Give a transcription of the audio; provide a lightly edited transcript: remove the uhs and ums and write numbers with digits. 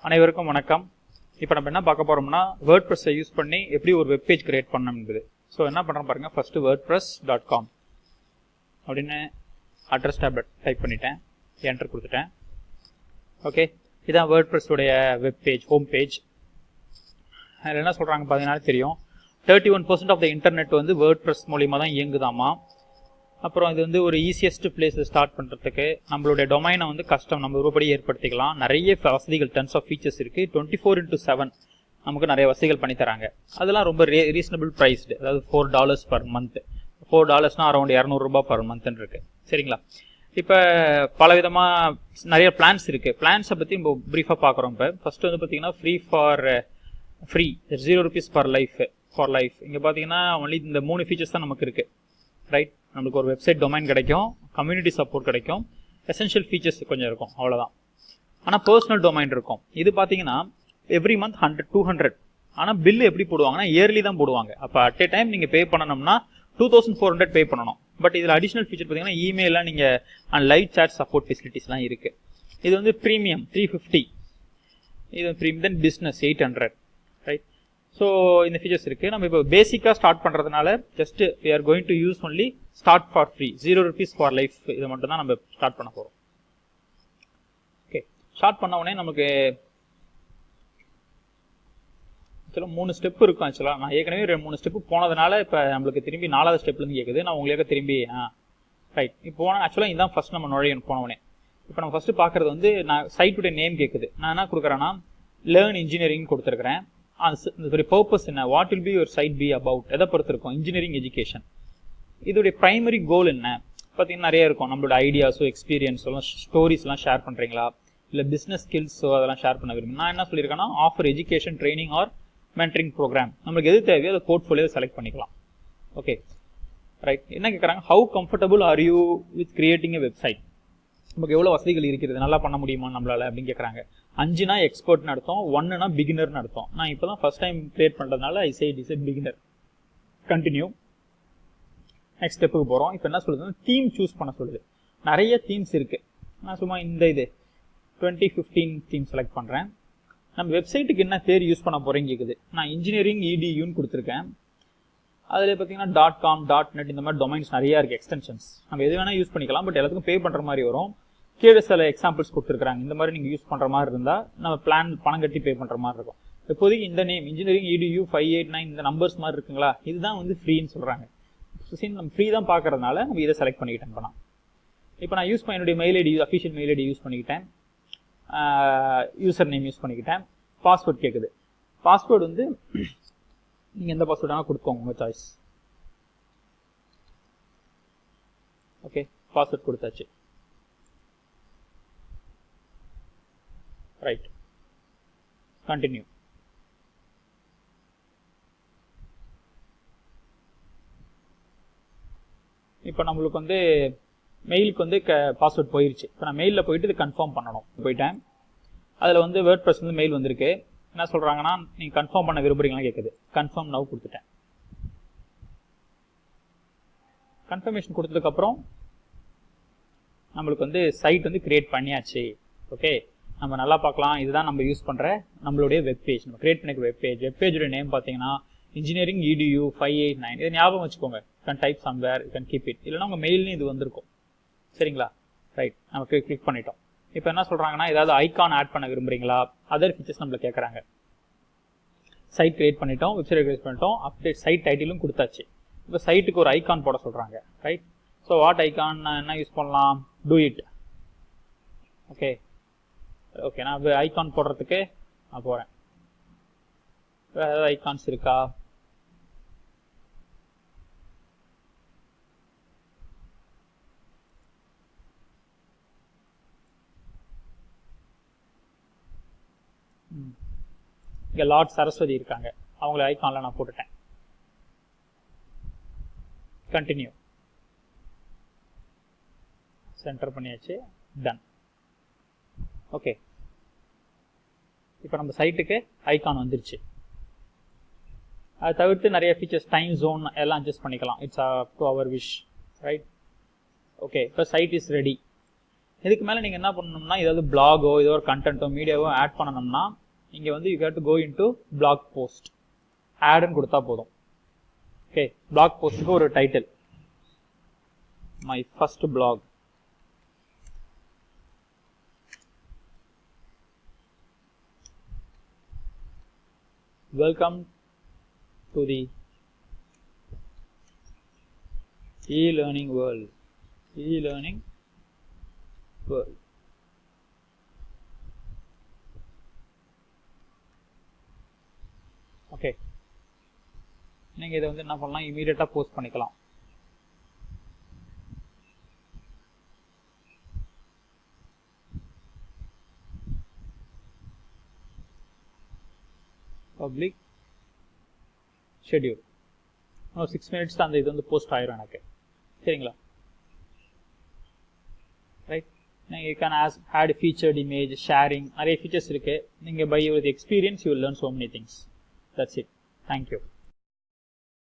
அனைவருக்கும் வணக்கம். இப்போ நம்ம என்ன பார்க்க போறோம்னா wordpress யூஸ் பண்ணி எப்படி ஒரு வெப் பேஜ் கிரியேட் பண்ணணும் என்பது. ஸோ என்ன பண்ணுறோம் பாருங்க, ஃபர்ஸ்ட் wordpress.com அப்படின்னு அட்ரஸ் டேப்லெட் டைப் பண்ணிட்டேன், என்டர் கொடுத்துட்டேன். ஓகே, இதான் wordpress உடைய வெப் பேஜ், ஹோம் பேஜ். அதில் என்ன சொல்றாங்க பார்த்தீங்கன்னா தெரியும், 31% ஆஃப் த இன்டர்நெட் வந்து wordpress மூலியமாக தான் இயங்குதாமா. அப்புறம் இது வந்து ஒரு ஈஸியஸ்ட் பிளேஸ் ஸ்டார்ட் பண்ணுறதுக்கு நம்மளுடைய டொமைனை வந்து கஸ்டம் நம்ம ஒருபடி ஏற்படுத்திக்கலாம். நிறைய வசதிகள், டன்ஸ் ஆஃப் ஃபீச்சர்ஸ் இருக்குது. 24/7 நமக்கு நிறைய வசதிகள் பண்ணி தராங்க. அதெல்லாம் ரொம்ப ரீசனபிள் ப்ரைஸ்டு, அதாவது $4 பர் மந்த். $4 அரௌண்ட் $200 பர் மந்த்னு இருக்கு. சரிங்களா? இப்போ பல விதமாக நிறைய பிளான்ஸ் இருக்குது. பிளான்ஸை பற்றி நம்ம ப்ரீஃபாக பார்க்குறோம். இப்போ ஃபர்ஸ்ட் வந்து பார்த்தீங்கன்னா ஃப்ரீ ₹0 பர் லைஃப். இங்கே பார்த்தீங்கன்னா ஒன்லி இந்த 3 ஃபீச்சர்ஸ் தான் நமக்கு இருக்குது. ரைட், நம்மளுக்கு ஒரு வெப்சைட் டொமைன் கிடைக்கும், கம்யூனிட்டி சப்போர்ட் கிடைக்கும், எசென்ஷியல் ஃபீச்சர்ஸ் கொஞ்சம் இருக்கும், அவ்வளோதான். ஆனால் பர்சனல் டொமைன் இருக்கும். இது பார்த்தீங்கன்னா எவ்ரி மந்த் 200. ஆனால் பில் எப்படி போடுவாங்கன்னா இயர்லி தான் போடுவாங்க. அப்போ அட் ஏ டைம் நீங்கள் பே பண்ணணும்னா 2400 பே பண்ணணும். பட் இதில் அடிஷனல் ஃபீச்சர் பார்த்தீங்கன்னா இமெயிலாம் நீங்கள் லைவ் சாட் சப்போர்ட் ஃபெசிலிட்டிஸ்லாம் இருக்குது. இது வந்து ப்ரீமியம் 350. இது ப்ரீமியம். தென் பிஸ்னஸ் 800. ரைட், ஸோ இந்த ஃபீச்சர்ஸ் இருக்குது. நம்ம இப்போ பேசிக்காக ஸ்டார்ட் பண்ணுறதுனால just we are going to use only start for free, $0 for life. இதை மட்டும் தான் நம்ம ஸ்டார்ட் பண்ண போகிறோம். ஓகே, ஸ்டார்ட் பண்ண உடனே நமக்கு ஆக்சுவலாக 3 ஸ்டெப் இருக்கும். ஆக்சுவலாக நான் ஏற்கனவே 3 ஸ்டெப்பு போனதுனால இப்போ நம்மளுக்கு திரும்பி 4வது ஸ்டெப்லேருந்து கேட்குது. நான் உங்களுக்கு திரும்பி ரைட் இப்போ போனால் ஆக்சுவலாக இதுதான் ஃபர்ஸ்ட் நம்ம நுழையணும் போனவனே. இப்போ நம்ம ஃபர்ஸ்ட் பார்க்குறது வந்து நான் சைட்டுடைய நேம் கேட்குது. நான் என்ன கொடுக்குறேன்னா லேர்ன் இன்ஜினியரிங் கொடுத்துருக்கிறேன். இதோடைய பர்பஸ் என்ன, what will be your site be about, எதை பொறுத்து இருக்கும், இன்ஜினியரிங் எஜுகேஷன். இதோடைய பிரைமரி கோல் என்ன பார்த்தீங்கன்னா நிறைய இருக்கும். நம்மளோட ஐடியாஸோ எக்ஸ்பீரியன்ஸோ ஸ்டோரிஸ்லாம் ஷேர் பண்ணுறீங்களா, இல்லை பிஸ்னஸ் ஸ்கில்ஸோ அதெல்லாம் ஷேர் பண்ண விரும்புங்க. நான் என்ன சொல்லியிருக்கேன்னா offer education training or mentoring programme. நம்மளுக்கு எது தேவையோ அதை போர்ட்ஃபோலியோ செலக்ட் பண்ணிக்கலாம். ஓகே ரைட், என்ன கேட்குறாங்க, how comfortable are you with creating a website. நமக்கு எவ்வளோ வசதிகள் இருக்கிறது, நல்லா பண்ண முடியுமா நம்மளால அப்படின்னு கேட்குறாங்க. 5னா எக்ஸ்பர்ட்னு அர்த்தம், 1னா பிகினர்னு அர்த்தம். நான் இப்போ தான் ஃபர்ஸ்ட் டைம் கிரியேட் பண்ணுறதுனால I say it is a beginner. Continue. Next ஸ்டெப்புக்கு போகிறோம். இப்போ என்ன சொல்லுதுன்னா தீம் சூஸ் பண்ண சொல்லுது. நிறைய தீம்ஸ் இருக்குது. நான் சும்மா இந்த 2015 தீம் செலக்ட் பண்ணுறேன். நம்ம வெப்சைட்டுக்கு என்ன பேர் யூஸ் பண்ண போகிறேன்னு கேட்குது. நான் இன்ஜினியரிங் EDUன்னு கொடுத்துருக்கேன். அதில் பார்த்தீங்கன்னா .com .net இந்த மாதிரி டொமைன்ஸ் நிறையா இருக்குது, எக்ஸ்டென்ஷன்ஸ். நம்ம எது வேணால் யூஸ் பண்ணிக்கலாம், பட் எல்லாத்துக்கும் பே பண்ணுற மாதிரி வரும். கீழே சில எக்ஸாம்பிள்ஸ் கொடுத்துருக்காங்க. இந்த மாதிரி நீங்கள் யூஸ் பண்ணுற மாதிரி இருந்தால் நம்ம பிளான் பணம் கட்டி பே பண்ணுற மாதிரி இருக்கும். இப்போதைக்கு இந்த நேம் இன்ஜினியரிங் EDU 589 இந்த நம்பர்ஸ் மாதிரி இருக்குங்களா, இதுதான் வந்து ஃப்ரீன்னு சொல்கிறாங்க. நம்ம ஃப்ரீ தான் பார்க்கறதுனால நம்ம இதை செலக்ட் பண்ணிக்கிட்டேன். இப்போ நான் யூஸ் பண்ண என்னுடைய mail ID, official mail ID use பண்ணிக்கிட்டேன். யூசர் நேம் யூஸ் பண்ணிக்கிட்டேன். பாஸ்வேர்ட் கேட்குது. பாஸ்வேர்டு வந்து நீங்கள் எந்த பாஸ்வேர்ட் வேணால் கொடுத்துக்கோங்க, உங்கள் சாய்ஸ். ஓகே, பாஸ்வேர்ட் கொடுத்தாச்சு. Right, continue. இப்போ நம்மளுக்கு வந்து மெயிலுக்கு வந்து பாஸ்வேர்ட் போயிருச்சு. இப்போ நான் மெயிலில் போயிட்டு இது கன்ஃபார்ம் பண்ணணும். போயிட்டேன். அதில் வந்து வேர்ட்பிரஸ் வந்து மெயில் வந்திருக்கு. என்ன சொல்கிறாங்கன்னா நீங்கள் கன்ஃபார்ம் பண்ண விரும்புறீங்களா கேட்குது. கன்ஃபார்ம் நவ் கொடுத்துட்டேன். கன்ஃபர்மேஷன் கொடுத்ததுக்கப்புறம் நம்மளுக்கு வந்து சைட் வந்து கிரியேட் பண்ணியாச்சு. ஓகே, நம்ம நல்லா பார்க்கலாம். இதுதான் நம்ம யூஸ் பண்ணுற நம்மளுடைய வெப் பேஜ், நம்ம கிரியேட் பண்ணிக்கிற வெப் பேஜ். வெப் பேஜோட நேம் பார்த்தீங்கன்னா இன்ஜினியரிங் EDU 589. இதை ஞாபகம் வச்சுக்கோங்க. Can type somewhere, you can keep it. இல்லைன்னா உங்கள் மெயில்னு இது வந்திருக்கும். சரிங்களா? ரைட், நமக்கு கிளிக் பண்ணிட்டோம். இப்போ என்ன சொல்கிறாங்கன்னா ஏதாவது ஐகான் ஆட் பண்ண விரும்புறீங்களா, அதர் ஃபீச்சர்ஸ் நம்மள கேட்குறாங்க. சைட் கிரியேட் பண்ணிட்டோம், வெப்சைட் கிரியேட் பண்ணிட்டோம், அப்டேட் சைட் டைட்டிலும் கொடுத்தாச்சு. இப்போ சைட்டுக்கு ஒரு ஐகான் போட சொல்கிறாங்க. ரைட், ஸோ வாட் ஐகான் நான் என்ன யூஸ் பண்ணலாம், டூ இட். ஓகே ஓகே, நான் ஐகான் போடுறதுக்கு நான் போகிறேன். வேறு ஏதாவது ஐகான்ஸ் இருக்கா? இங்கே லார்ட் சரஸ்வதி இருக்காங்க, அவங்கள ஐகான்ல நான் போட்டுட்டேன். கண்டினியூ. சென்டர் பண்ணியாச்சு, டன். ஓகே, இப்போ நம்ம சைட்டுக்கு ஐகான் வந்துருச்சு. அதை தவிர்த்து நிறைய ஃபீச்சர்ஸ், டைம் ஜோன் எல்லாம் அட்ஜஸ்ட் பண்ணிக்கலாம். It's up to your wish. Right, okay, இப்போ சைட் இஸ் ரெடி. இதுக்கு மேலே நீங்கள் என்ன பண்ணணும்னா ஏதாவது பிளாகோ ஏதோ ஒரு கண்டென்ட்டோ மீடியாவோ ஆட் பண்ணணும்னா இங்கே வந்து you have to go into blog post ஆட்னு கொடுத்தா போதும். ஓகே, பிளாக் போஸ்ட்டுக்கு ஒரு title my first blog. Welcome to the e-learning world. E-learning world. Okay, நீங்கள் இதை வந்து என்ன பண்ணலாம், இமீடியட்டாக போஸ்ட் பண்ணிக்கலாம். Public schedule. 6 minutes தான் அந்த இது வந்து போஸ்ட் ஆயிரும் எனக்கு. சரிங்களா? ரைட், நீங்கள் you can add featured image, sharing, நிறைய ஃபீச்சர்ஸ் இருக்குது. நீங்கள் by your experience you will learn so many things. That's it. Thank you.